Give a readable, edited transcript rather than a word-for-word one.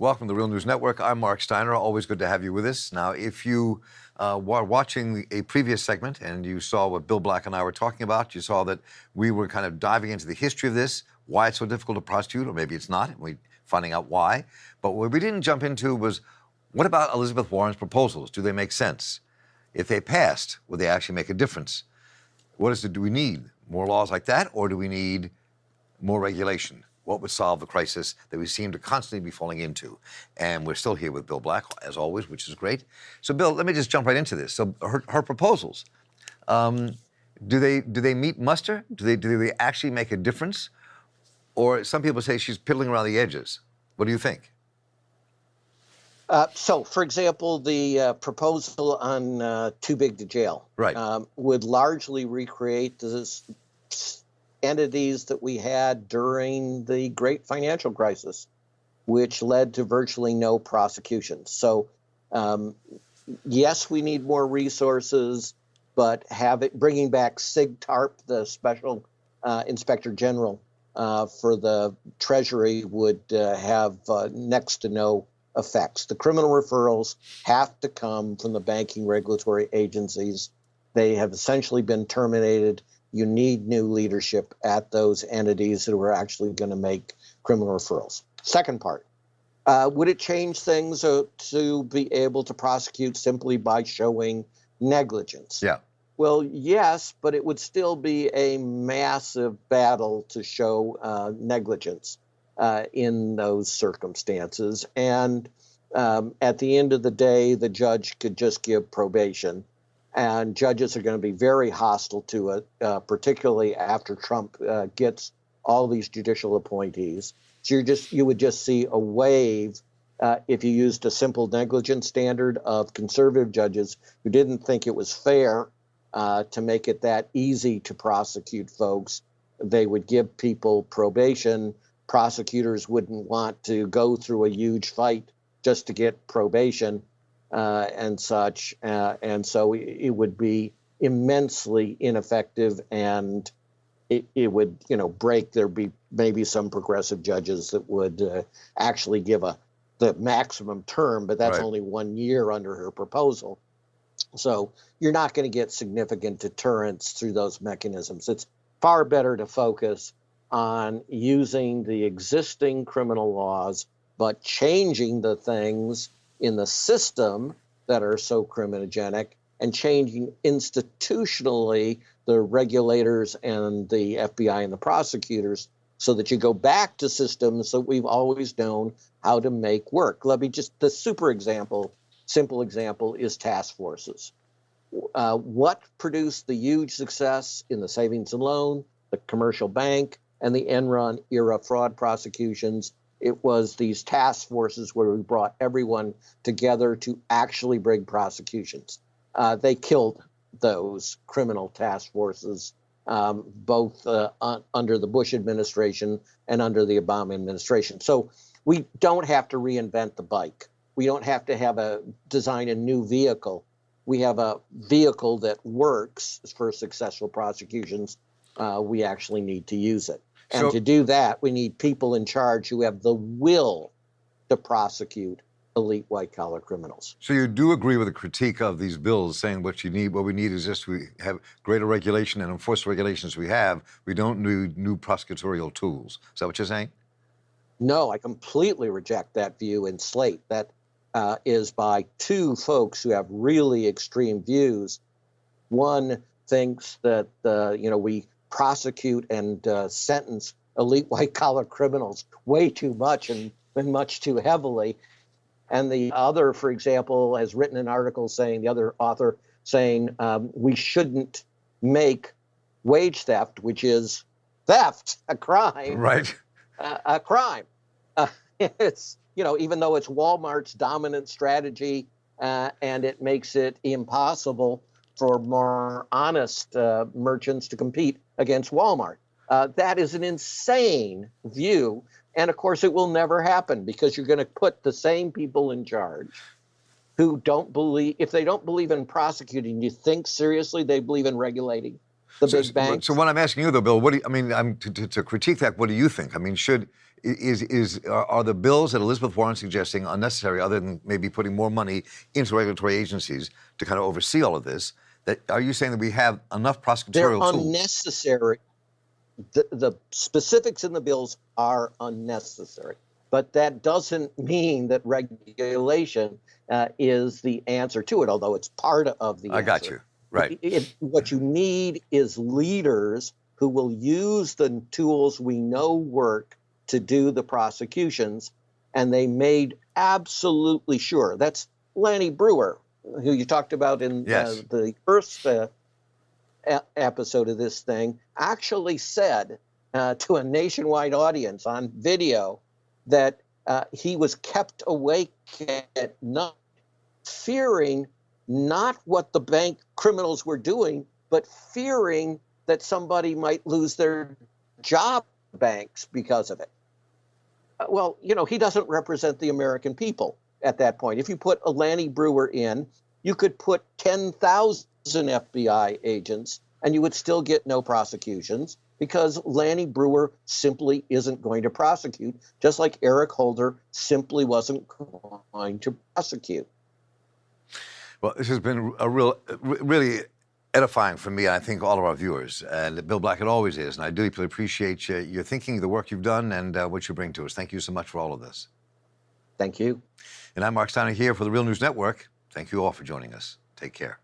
Welcome to the Real News Network. I'm Mark Steiner. Always good to have you with us. Now, if you were watching a previous segment and you saw what Bill Black and I were talking about, you saw that we were kind of diving into the history of this, why it's so difficult to prosecute, or maybe it's not, and we're finding out why. But what we didn't jump into was, what about Elizabeth Warren's proposals? Do they make sense? If they passed, would they actually make a difference? Do we need more laws like that, or do we need more regulation? What would solve the crisis that we seem to constantly be falling into? And we're still here with Bill Black, as always, which is great. So, Bill, let me just jump right into this. So, her proposals, do they meet muster? Do they actually make a difference? Or some people say she's piddling around the edges. What do you think? So, for example, the proposal on too big to jail would largely recreate the entities that we had during the great financial crisis, which led to virtually no prosecutions. So, yes, we need more resources, but bringing back SIGTARP, the Special Inspector General for the Treasury, would have next to no effects. The criminal referrals have to come from the banking regulatory agencies. They have essentially been terminated. You need new leadership at those entities that are actually going to make criminal referrals. Second part, would it change things to be able to prosecute simply by showing negligence? Yeah. Well, yes, but it would still be a massive battle to show negligence in those circumstances. And at the end of the day, the judge could just give probation. And judges are going to be very hostile to it, particularly after Trump gets all these judicial appointees. So you would just see a wave if you used a simple negligence standard of conservative judges who didn't think it was fair to make it that easy to prosecute folks. They would give people probation. Prosecutors wouldn't want to go through a huge fight just to get probation. And such, and so it would be immensely ineffective, and it would, break. There'd be maybe some progressive judges that would actually give the maximum term, but that's only 1 year under her proposal. So you're not going to get significant deterrence through those mechanisms. It's far better to focus on using the existing criminal laws, but changing the things in the system that are so criminogenic, and changing institutionally the regulators and the FBI and the prosecutors so that you go back to systems that we've always known how to make work. The simple example is task forces. What produced the huge success in the savings and loan, the commercial bank, and the Enron era fraud prosecutions? It was these task forces where we brought everyone together to actually bring prosecutions. They killed those criminal task forces, both under the Bush administration and under the Obama administration. So we don't have to reinvent the bike. We don't have to design a new vehicle. We have a vehicle that works for successful prosecutions. We actually need to use it. And to do that, we need people in charge who have the will to prosecute elite white-collar criminals. So you do agree with the critique of these bills, saying what we need is just we have greater regulation and enforce the regulations we have. We don't need new prosecutorial tools. Is that what you're saying? No, I completely reject that view in Slate. That is by two folks who have really extreme views. One thinks that, we prosecute and sentence elite white-collar criminals way too much and much too heavily. And the other, for example, has written an article saying, the other author saying, we shouldn't make wage theft, which is theft, a crime. Right. A crime. It's, even though it's Walmart's dominant strategy and it makes it impossible for more honest merchants to compete against Walmart. That is an insane view. And of course, it will never happen because you're going to put the same people in charge who don't believe, if they don't believe in prosecuting, you think seriously they believe in regulating? the big banks. So what I'm asking you, though, Bill, what do you, I mean, to critique that, what do you think? I mean, are the bills that Elizabeth Warren's suggesting unnecessary, other than maybe putting more money into regulatory agencies to kind of oversee all of this? Are you saying that we have enough They're prosecutorial tools? unnecessary. The specifics in the bills are unnecessary, but that doesn't mean that regulation is the answer to it, although it's part of the answer. I got you. Right. What you need is leaders who will use the tools we know work to do the prosecutions, and they made absolutely sure. That's Lanny Brewer, who you talked about in Yes. the first episode of this thing, actually said to a nationwide audience on video that he was kept awake at night, fearing not what the bank criminals were doing, but fearing that somebody might lose their job banks because of it. Well, you know, he doesn't represent the American people at that point. If you put a Lanny Brewer in, you could put 10,000 FBI agents and you would still get no prosecutions because Lanny Brewer simply isn't going to prosecute, just like Eric Holder simply wasn't going to prosecute. Well, this has been really edifying for me, and I think all of our viewers. And Bill Black, it always is. And I deeply appreciate your thinking, the work you've done, and what you bring to us. Thank you so much for all of this. Thank you. And I'm Mark Steiner here for the Real News Network. Thank you all for joining us. Take care.